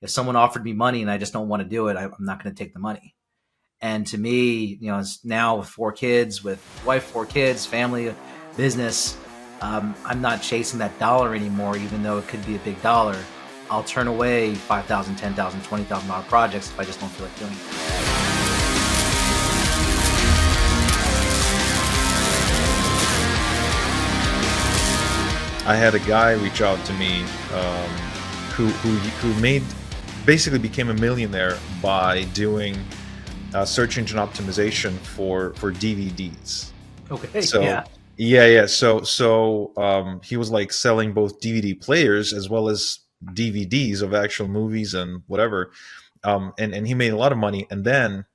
if someone offered me money and I just don't want to do it, I'm not going to take the money. And to me, it's now with 4 kids, with wife, 4 kids, family, business, I'm not chasing that dollar anymore, even though it could be a big dollar. I'll turn away $5,000, $10,000, $20,000 projects if I just don't feel like doing it. I had a guy reach out to me who made basically became a millionaire by doing search engine optimization for DVDs. Okay. So Yeah. yeah. So he was like selling both DVD players as well as DVDs of actual movies and whatever, and he made a lot of money. And then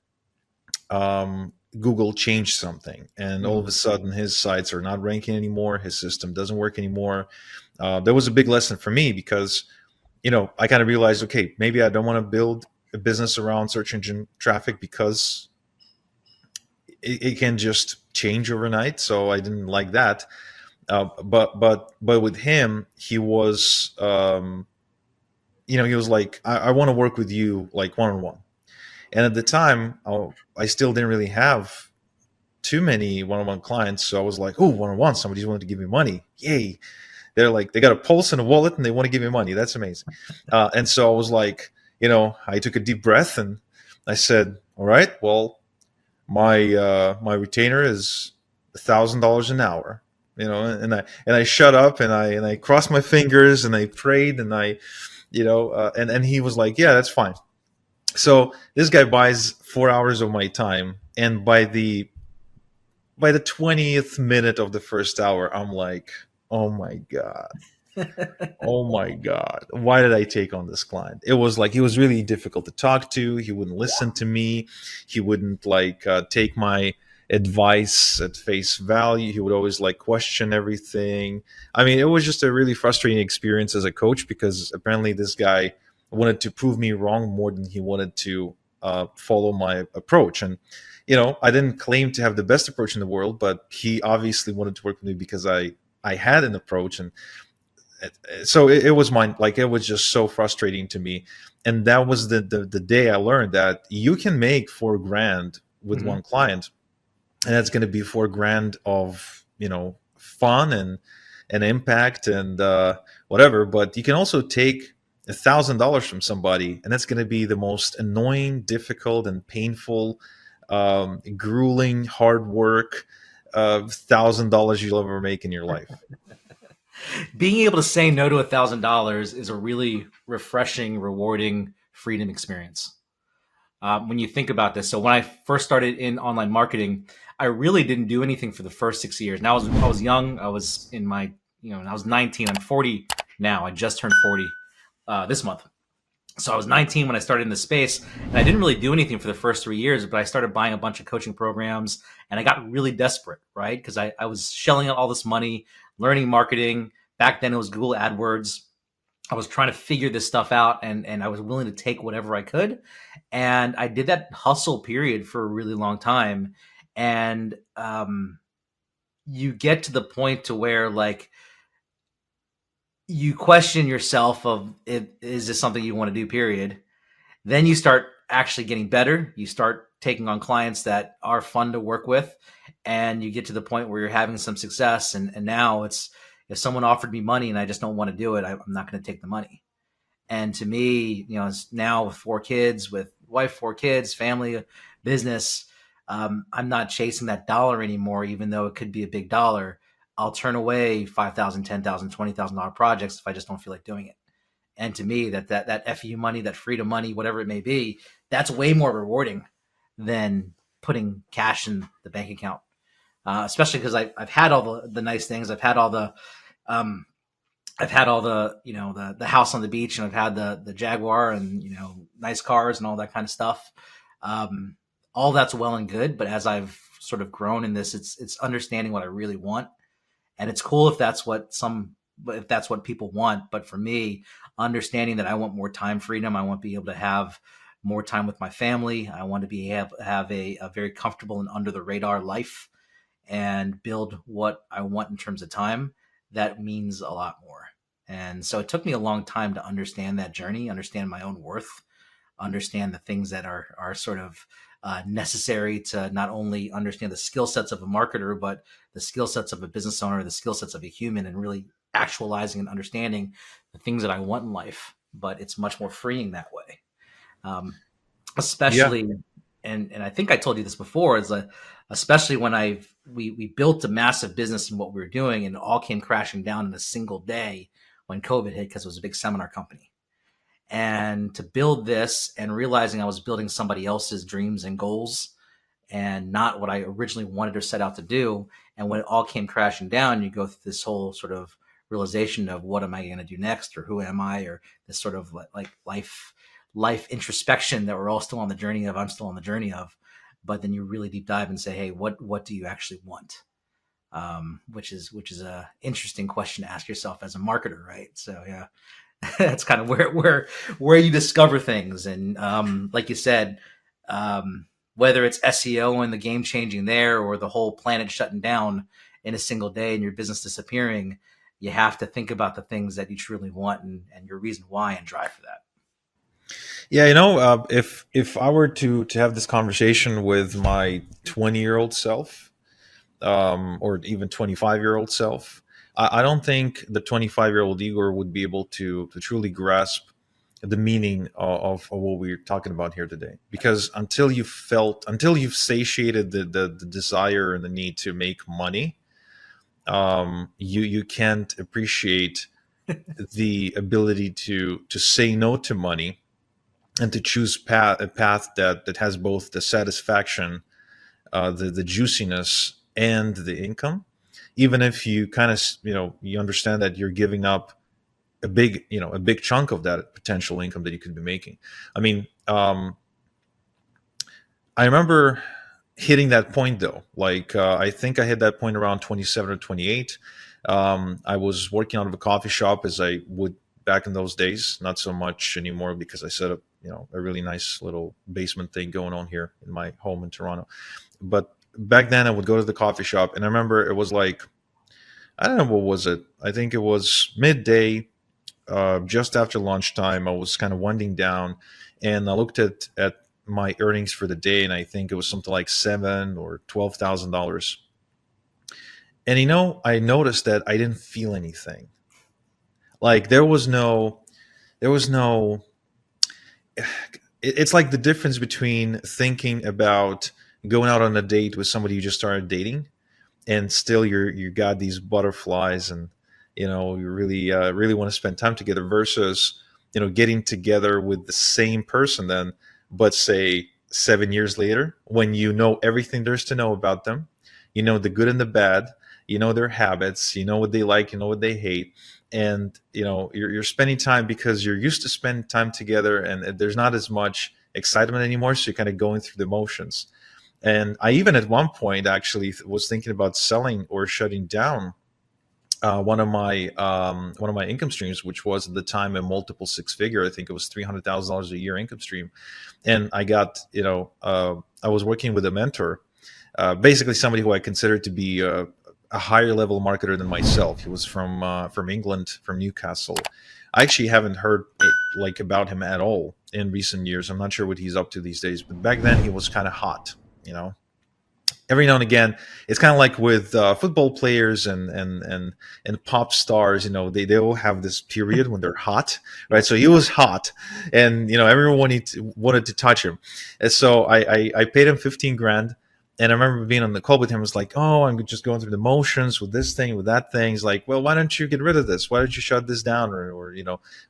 Google changed something, and all of a sudden his sites are not ranking anymore. His system doesn't work anymore. That was a big lesson for me because, I kind of realized, okay, maybe I don't want to build a business around search engine traffic because it can just change overnight. So I didn't like that. But with him, he was, he was like, I want to work with you like one-on-one. And at the time, I still didn't really have too many one-on-one clients. So I was like, oh, one-on-one, somebody's willing to give me money. Yay. They're like, they got a pulse and a wallet and they want to give me money. That's amazing. And so I was like, I took a deep breath and I said, all right, well, my retainer is $1,000 an hour, and I shut up and I crossed my fingers and I prayed and and he was like, yeah, that's fine. So this guy buys 4 hours of my time, and by the 20th minute of the first hour, I'm like, oh my God. Oh my God. Why did I take on this client? It was like, he was really difficult to talk to. He wouldn't listen to me. He wouldn't take my advice at face value. He would always question everything. I mean, it was just a really frustrating experience as a coach because apparently this guy wanted to prove me wrong more than he wanted to follow my approach. And, I didn't claim to have the best approach in the world, but he obviously wanted to work with me because I had an approach. And so it was mine. It was just so frustrating to me. And that was the day I learned that you can make $4,000 with one client, and that's going to be $4,000 of, fun and impact and whatever. But you can also take $1,000 from somebody, and that's going to be the most annoying, difficult, and painful, grueling, hard work $1,000 you'll ever make in your life. Being able to say no to $1,000 is a really refreshing, rewarding freedom experience. When you think about this, so when I first started in online marketing, I really didn't do anything for the first 6 years. Now I was young. I was in my, I was 19. I'm 40 now. I just turned 40 this month. So I was 19 when I started in the space, and I didn't really do anything for the first 3 years, but I started buying a bunch of coaching programs, and I got really desperate, right? Because I was shelling out all this money, learning marketing. Back then it was Google AdWords. I was trying to figure this stuff out, and I was willing to take whatever I could. And I did that hustle period for a really long time. And you get to the point to where you question yourself of, is this something you want to do, period. Then you start actually getting better. You start taking on clients that are fun to work with, and you get to the point where you're having some success. And now it's, if someone offered me money and I just don't want to do it, I'm not going to take the money. And to me, it's now with 4 kids, with wife, 4 kids, family, business, I'm not chasing that dollar anymore, even though it could be a big dollar. I'll turn away $5,000, $10,000, $20,000 projects if I just don't feel like doing it. And to me, that FU money, that freedom money, whatever it may be, that's way more rewarding than putting cash in the bank account. Especially because I've had all the nice things. I've had all the the house on the beach, and I've had the Jaguar and, nice cars and all that kind of stuff. All that's well and good, but as I've sort of grown in this, it's understanding what I really want. And it's cool if that's what people want. But for me, understanding that I want more time freedom, I want to be able to have more time with my family. I want to be able to have a very comfortable and under the radar life and build what I want in terms of time. That means a lot more. And so it took me a long time to understand that journey, understand my own worth, understand the things that are sort of necessary to not only understand the skill sets of a marketer, but the skill sets of a business owner, the skill sets of a human, and really actualizing and understanding the things that I want in life. But it's much more freeing that way, Yeah. especially. And I think I told you this before. Is especially when we built a massive business in what we were doing, and it all came crashing down in a single day when COVID hit because it was a big seminar company. And to build this and realizing I was building somebody else's dreams and goals and not what I originally wanted or set out to do. And when it all came crashing down, you go through this whole sort of realization of what am I going to do next, or who am I, or this sort of like life introspection that we're all still on the journey of. I'm still on the journey of, but then you really deep dive and say, hey, what do you actually want? Which is a interesting question to ask yourself as a marketer, right? So yeah, that's kind of where you discover things. And like you said, whether it's SEO and the game changing there, or the whole planet shutting down in a single day and your business disappearing, you have to think about the things that you truly want, and your reason why, and drive for that. Yeah, if I were to have this conversation with my 20-year-old self, or even 25-year-old self, I don't think the 25-year-old Igor would be able to truly grasp the meaning of what we're talking about here today. Because until you've satiated the desire and the need to make money, you can't appreciate the ability to say no to money and to choose a path that has both the satisfaction, the juiciness, and the income. Even if you kind of you understand that you're giving up a big chunk of that potential income that you could be making. I mean, I remember hitting that point though. Like I think I hit that point around 27 or 28. I was working out of a coffee shop as I would back in those days. Not so much anymore because I set up a really nice little basement thing going on here in my home in Toronto. But back then I would go to the coffee shop, and I remember it was like, I don't know, what was it? I think it was midday, just after lunchtime. I was kind of winding down, and I looked at my earnings for the day, and I think it was something like seven or $12,000. And I noticed that I didn't feel anything. Like there was no. It's like the difference between thinking about going out on a date with somebody you just started dating, and still you got these butterflies, and you really want to spend time together, versus getting together with the same person then, but say 7 years later, when you know everything there's to know about them, the good and the bad, their habits, what they like, what they hate. And you're spending time because you're used to spend time together, and there's not as much excitement anymore, so you're kind of going through the motions. And I even at one point actually was thinking about selling or shutting down one of my income streams, which was at the time a multiple six figure. I think it was $300,000 a year income stream. And I got I was working with a mentor, basically somebody who I considered to be a higher level marketer than myself. He was from England, from Newcastle. I actually haven't heard about him at all in recent years. I'm not sure what he's up to these days, but back then he was kind of hot. Every now and again, it's kind of like with football players and pop stars. They all have this period when they're hot, right? So he was hot, and everyone wanted to touch him. And so I paid him 15 grand. And I remember being on the call with him. I was like, oh, I'm just going through the motions with this thing, with that thing. He's like, well, why don't you get rid of this? Why don't you shut this down, or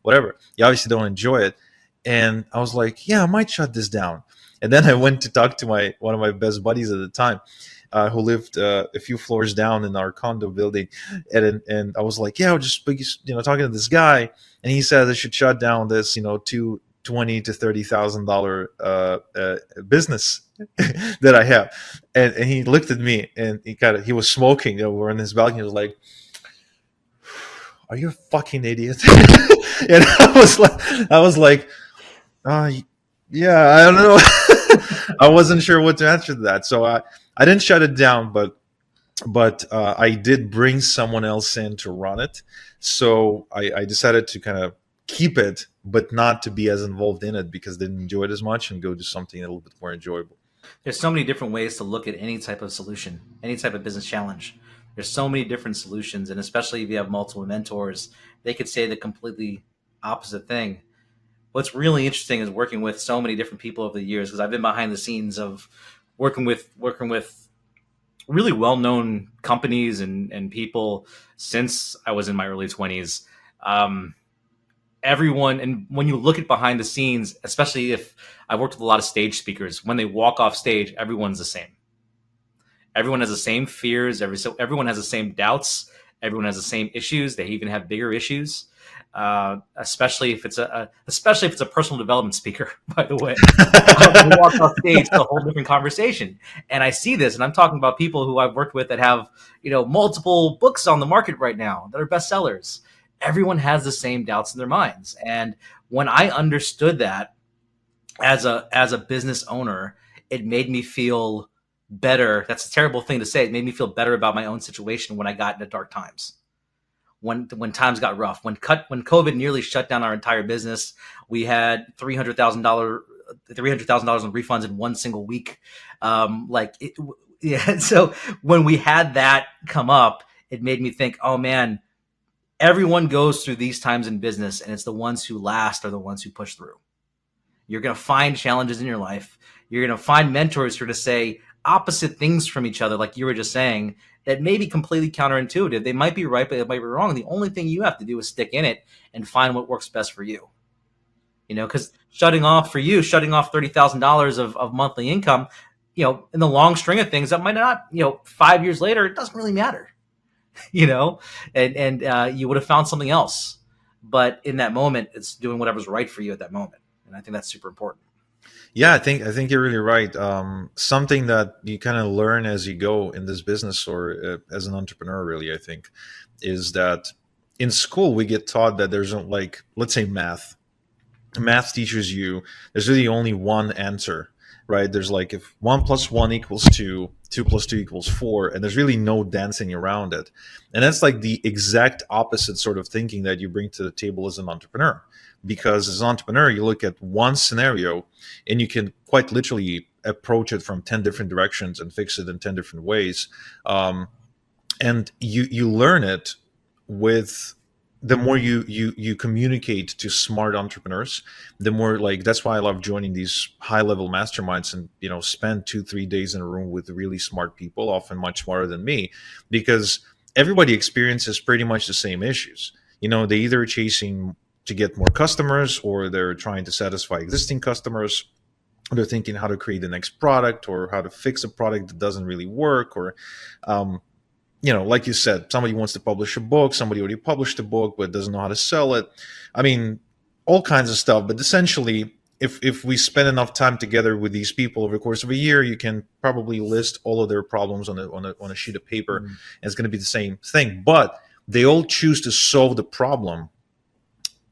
whatever? You obviously don't enjoy it. And I was like, yeah, I might shut this down. And then I went to talk to one of my best buddies at the time, who lived a few floors down in our condo building, and I was like, yeah, I was just talking to this guy, and he said I should shut down this $20,000 to $30,000 business that I have. And he looked at me, and he was smoking. We're in his balcony. He was like, "Are you a fucking idiot?" And I was like, yeah, I don't know. I wasn't sure what to answer to that, so I didn't shut it down, but but I did bring someone else in to run it. So I decided to kind of keep it, but not to be as involved in it because they didn't enjoy it as much, and go do something a little bit more enjoyable. There's so many different ways to look at any type of solution, any type of business challenge. There's so many different solutions, and especially if you have multiple mentors, they could say the completely opposite thing. What's really interesting is working with so many different people over the years, because I've been behind the scenes of working with really well-known companies and people since I was in my early 20s. Um, Everyone, and when you look at behind the scenes, especially if I worked with a lot of stage speakers, when they walk off stage, everyone's the same. Everyone has the same fears. Everyone has the same doubts. Everyone has the same issues. They even have bigger issues. Especially if it's a personal development speaker. By the way, they walk off stage, it's a whole different conversation. And I see this, and I'm talking about people who I've worked with that have multiple books on the market right now that are bestsellers. Everyone has the same doubts in their minds, and when I understood that as a business owner, it made me feel better. That's a terrible thing to say. It made me feel better about my own situation when I got into dark times. When times got rough, when COVID nearly shut down our entire business, we had $300,000 in refunds in one single week. Yeah. So when we had that come up, it made me think, oh man, everyone goes through these times in business, and it's the ones who last are the ones who push through. You're going to find challenges in your life. You're going to find mentors who are to say opposite things from each other, like you were just saying, that may be completely counterintuitive. They might be right, but they might be wrong. The only thing you have to do is stick in it and find what works best for you. Because shutting off $30,000 of monthly income, in the long string of things, that might not, 5 years later, it doesn't really matter, you know, and you would have found something else. But in that moment, it's doing whatever's right for you at that moment. And I think that's super important. Yeah, I think you're really right. Something that you kind of learn as you go in this business, or as an entrepreneur, really, I think, is that in school we get taught that there's like, let's say, math teaches you there's really only one answer, right? There's like, if 1 + 1 = 2, 2 + 2 = 4, and there's really no dancing around it. And that's like the exact opposite sort of thinking that you bring to the table as an entrepreneur. Because as an entrepreneur, you look at one scenario and you can quite literally approach it from 10 different directions and fix it in 10 different ways. And you learn it with the more you communicate to smart entrepreneurs, the more, like, that's why I love joining these high level masterminds, and spend 2-3 days in a room with really smart people, often much smarter than me, because everybody experiences pretty much the same issues. They either chasing to get more customers, or they're trying to satisfy existing customers. They're thinking how to create the next product, or how to fix a product that doesn't really work, or like you said, somebody wants to publish a book, somebody already published a book but doesn't know how to sell it. I mean, all kinds of stuff. But essentially, if we spend enough time together with these people over the course of a year, you can probably list all of their problems on a sheet of paper, and it's going to be the same thing. But they all choose to solve the problem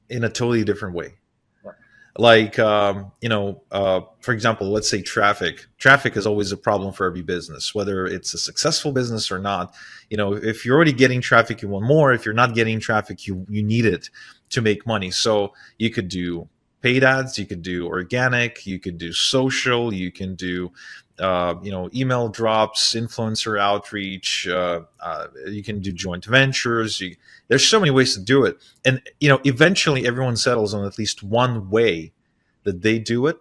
in a totally different way. Like, for example, let's say traffic is always a problem for every business, whether it's a successful business or not. If you're already getting traffic, you want more. If you're not getting traffic, you need it to make money. So you could do paid ads, you could do organic, you could do social, you can do email drops, influencer outreach, you can do joint ventures. There's so many ways to do it. And eventually everyone settles on at least one way that they do it,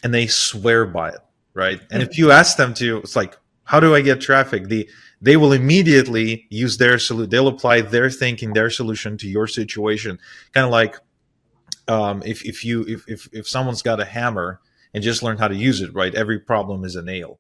and they swear by it, right? And if you ask them to, it's like, how do I get traffic? They will immediately use their solution. They'll apply their thinking, their solution to your situation. Kind of like, if someone's got a hammer and just learn how to use it, right? Every problem is a nail.